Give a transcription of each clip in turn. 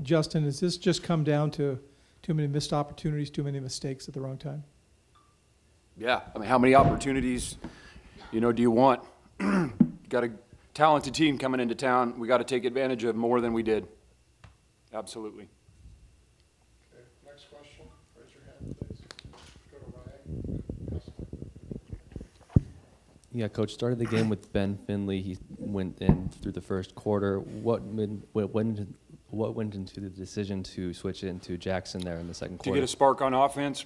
Justin, has this just come down to too many missed opportunities, too many mistakes at the wrong time? Yeah, I mean, how many opportunities, do you want? You got a talented team coming into town. We got to take advantage of more than we did. Absolutely. Okay, next question. Raise your hand, please. Go to Ryan. Yeah, Coach, started the game with Ben Finley. He went in through the first quarter. What went into the decision to switch into Jackson there in the second quarter? To get a spark on offense,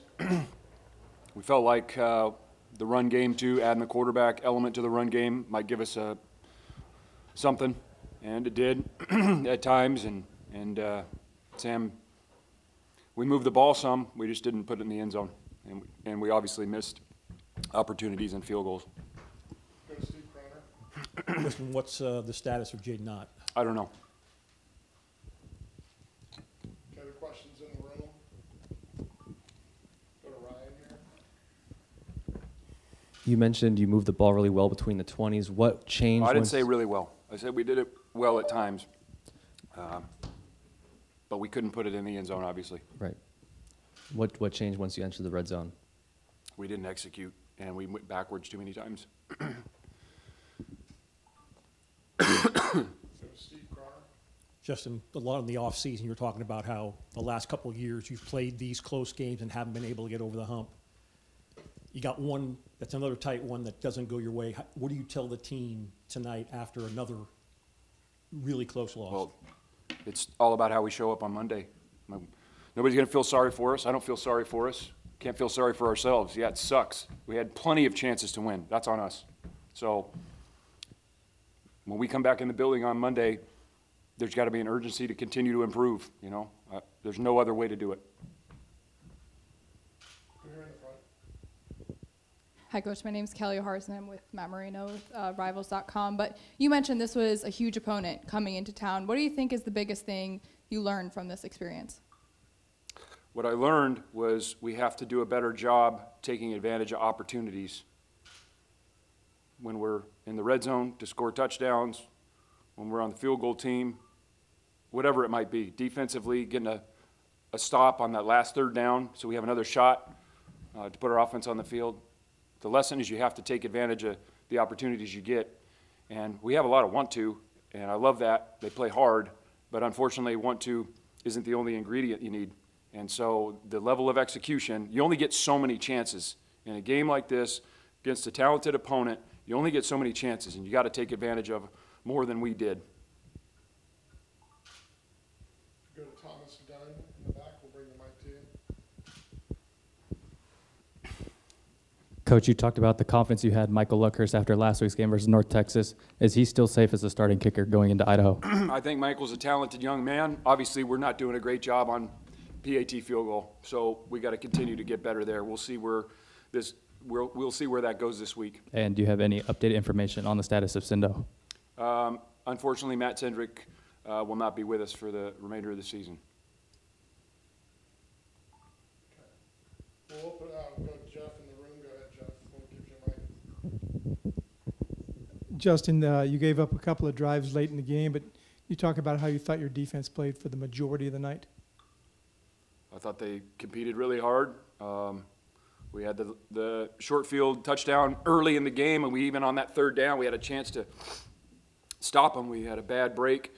we felt like the run game too, adding the quarterback element to the run game might give us something, and it did at times. And Sam, we moved the ball some. We just didn't put it in the end zone, and we obviously missed opportunities and field goals. Go to Steve Croner. Listen, what's the status of Jaden Knott? I don't know. Okay, other questions in the room? Go to Ryan here. You mentioned you moved the ball really well between the 20s. What changed? I didn't say really well. I said we did it well at times, but we couldn't put it in the end zone, obviously. Right. What changed once you entered the red zone? We didn't execute, and we went backwards too many times. Go to Steve Croner. Justin, a lot in the offseason, you were talking about how the last couple of years you've played these close games and haven't been able to get over the hump. You got one that's another tight one that doesn't go your way. What do you tell the team tonight after another really close loss? Well, it's all about how we show up on Monday. Nobody's going to feel sorry for us. I don't feel sorry for us. Can't feel sorry for ourselves. Yeah, it sucks. We had plenty of chances to win. That's on us. So when we come back in the building on Monday, there's got to be an urgency to continue to improve. There's no other way to do it. Go here in the front. Hi, Coach. My name is Kelly Harson. I'm with Matt Marino with Rivals.com. But you mentioned this was a huge opponent coming into town. What do you think is the biggest thing you learned from this experience? What I learned was we have to do a better job taking advantage of opportunities when we're in the red zone to score touchdowns, when we're on the field goal team, whatever it might be. Defensively, getting a stop on that last third down so we have another shot to put our offense on the field. The lesson is you have to take advantage of the opportunities you get. And we have a lot of want to, and I love that. They play hard, but unfortunately want to isn't the only ingredient you need. And so the level of execution, you only get so many chances. In a game like this, against a talented opponent, you only get so many chances, and you got to take advantage of more than we did. Go to Thomas Dunn in the back. We'll bring the mic to you. Coach, you talked about the confidence you had Michael Luckhurst after last week's game versus North Texas. Is he still safe as a starting kicker going into Idaho? I think Michael's a talented young man. Obviously, we're not doing a great job on PAT field goal, so we got to continue to get better there. We'll see where we'll see where that goes this week. And do you have any updated information on the status of Sindo? Unfortunately, Matt Tendrick will not be with us for the remainder of the season. Okay. We'll open go to Jeff in the room. Go ahead, Jeff. We'll give you a mic. Justin, you gave up a couple of drives late in the game, but you talk about how you thought your defense played for the majority of the night. I thought they competed really hard. We had the short field touchdown early in the game, and we even on that third down, we had a chance to stop them. We had a bad break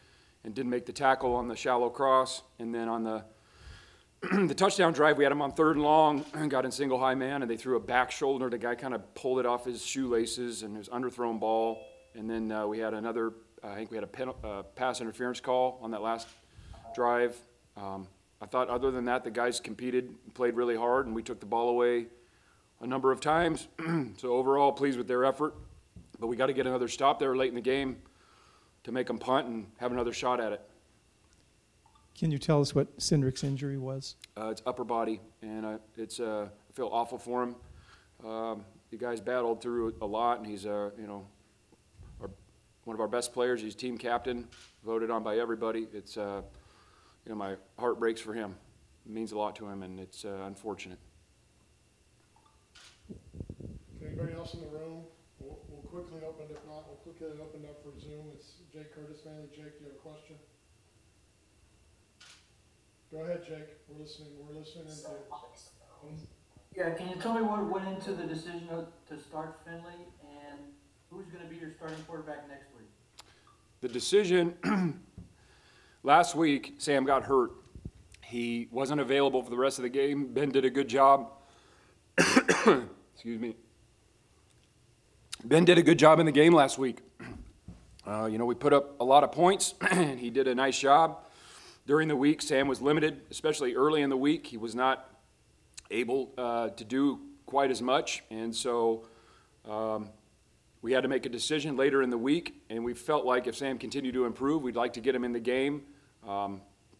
and didn't make the tackle on the shallow cross. And then on the touchdown drive, we had them on third and long and got in single high man, and they threw a back shoulder. The guy kind of pulled it off his shoelaces, and it was underthrown ball. And then we had another, I think we had a pass interference call on that last drive. I thought other than that, the guys competed, played really hard, and we took the ball away a number of times. So overall, pleased with their effort. But we got to get another stop there late in the game to make them punt and have another shot at it. Can you tell us what Cindric's injury was? It's upper body, and I feel awful for him. The guy's battled through a lot, and he's one of our best players. He's team captain, voted on by everybody. It's my heart breaks for him. It means a lot to him, and it's unfortunate. Anybody else in the room? We'll quickly open. If not, we'll quickly open up for Zoom. It's Jake Curtis, mainly. Jake, do you have a question? Go ahead, Jake. We're listening into. Yeah, can you tell me what went into the decision to start Finley, and who's going to be your starting quarterback next week? The decision, last week, Sam got hurt. He wasn't available for the rest of the game. Ben did a good job. Excuse me. Ben did a good job in the game last week. We put up a lot of points, and he did a nice job. During the week, Sam was limited, especially early in the week. He was not able to do quite as much, and so we had to make a decision later in the week, and we felt like if Sam continued to improve, we'd like to get him in the game.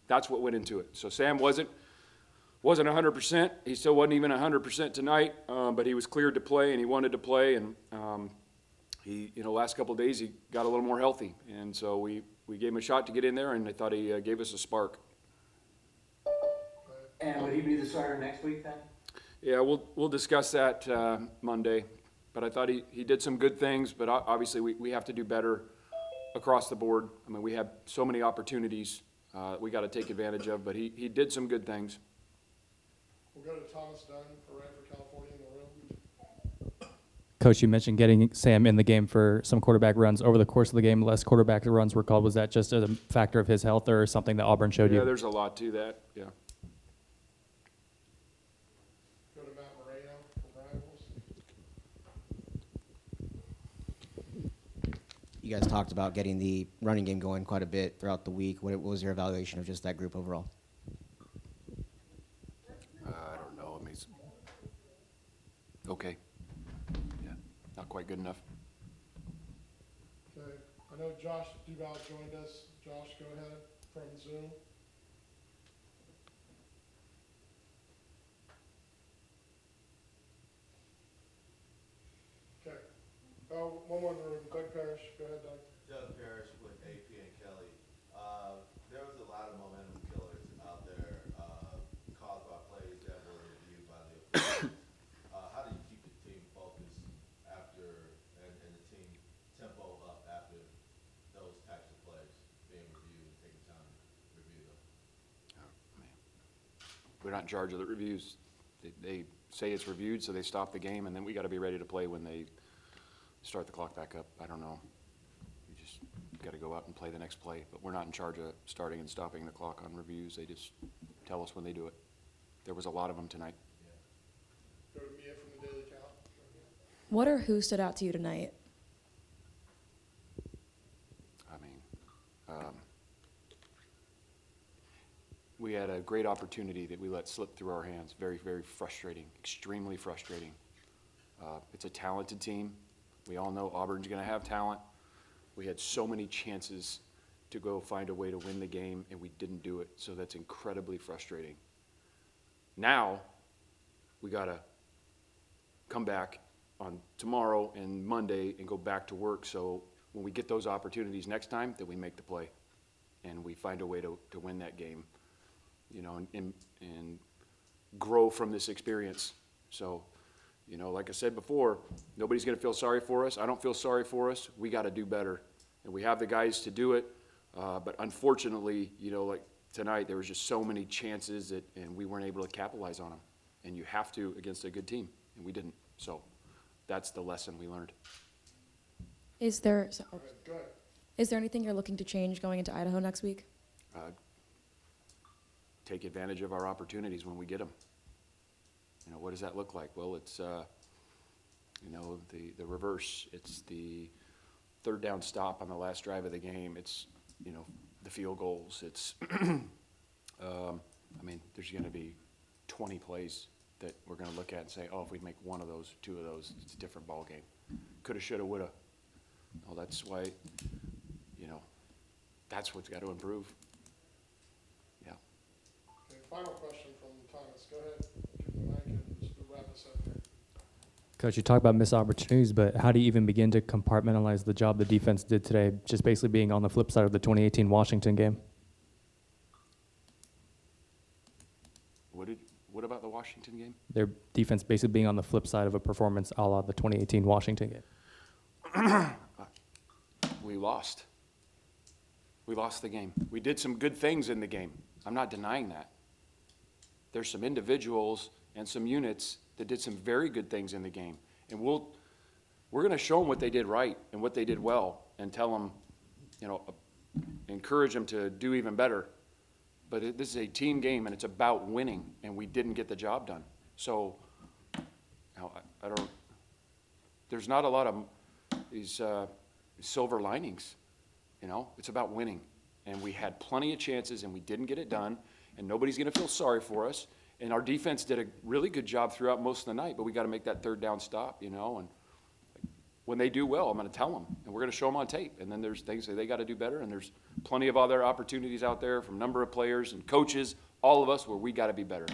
That's what went into it. So Sam wasn't 100%. He still wasn't even 100% tonight, but he was cleared to play, and he wanted to play, and he, last couple of days he got a little more healthy, and so we gave him a shot to get in there, and I thought he gave us a spark. And would he be the starter next week then? Yeah, we'll discuss that Monday, but I thought he did some good things, but obviously we have to do better across the board. I mean, we have so many opportunities we got to take advantage of, but he did some good things. We'll go to Thomas Dunn for Ranford, California in the room. Coach, you mentioned getting Sam in the game for some quarterback runs. Over the course of the game, less quarterback runs were called. Was that just a factor of his health or something that Auburn showed you? Yeah, there's a lot to that, yeah. Go to Matt Moreno for Rivals. You guys talked about getting the running game going quite a bit throughout the week. What was your evaluation of just that group overall? I don't know. I mean, okay. Yeah, not quite good enough. Okay. I know Josh Duval joined us. Josh, go ahead from Zoom. Okay. Oh, one more in the room. Doug Parrish. Go ahead, Doug. Doug Parrish with AP and Kelly. There was a lot of momentum killers out there caused by plays that were reviewed by the officials. How do you keep the team focused after and the team tempo up after those types of plays being reviewed and taking time to review them? We're not in charge of the reviews. They say it's reviewed, so they stop the game, and then we got to be ready to play when they start the clock back up. I don't know. We just got to go out and play the next play, but we're not in charge of starting and stopping the clock on reviews. They just tell us when they do it. There was a lot of them tonight. Go to Mia from the Daily Count. What or who stood out to you tonight? I mean, we had a great opportunity that we let slip through our hands. Very, very frustrating, extremely frustrating. It's a talented team. We all know Auburn's going to have talent. We had so many chances to go find a way to win the game, and we didn't do it. So that's incredibly frustrating. Now, we got to come back on tomorrow and Monday and go back to work. So when we get those opportunities next time, that we make the play and we find a way to win that game, and grow from this experience. So, like I said before, nobody's going to feel sorry for us. I don't feel sorry for us. We got to do better, and we have the guys to do it. But unfortunately, like tonight, there was just so many chances and we weren't able to capitalize on them. And you have to against a good team, and we didn't. So that's the lesson we learned. Is there Go ahead. is there anything you're looking to change going into Idaho next week? Take advantage of our opportunities when we get them. What does that look like? Well, it's the reverse. It's the third down stop on the last drive of the game. It's the field goals. It's there's going to be 20 plays that we're going to look at and say, oh, if we make one of those, two of those, it's a different ball game. Coulda, shoulda, woulda. Well, that's why that's what's got to improve. Yeah. Okay, final question from Thomas. Go ahead. Give the mic and just wrap us up here. Coach, you talk about missed opportunities, but how do you even begin to compartmentalize the job the defense did today, just basically being on the flip side of the 2018 Washington game? What about the Washington game? Their defense basically being on the flip side of a performance a la the 2018 Washington game. We lost. We lost the game. We did some good things in the game. I'm not denying that. there's some individuals and some units that did some very good things in the game. And we're going to show them what they did right and what they did well and tell them, you know, encourage them to do even better. But this is a team game, and it's about winning, and we didn't get the job done. So, you know, I don't, there's not a lot of these silver linings, you know. It's about winning. And we had plenty of chances, and we didn't get it done, and nobody's going to feel sorry for us. And our defense did a really good job throughout most of the night, but we got to make that third down stop, you know. And when they do well, I'm going to tell them, and we're going to show them on tape. And then there's things that they got to do better, and there's plenty of other opportunities out there from number of players and coaches, all of us, where we got to be better.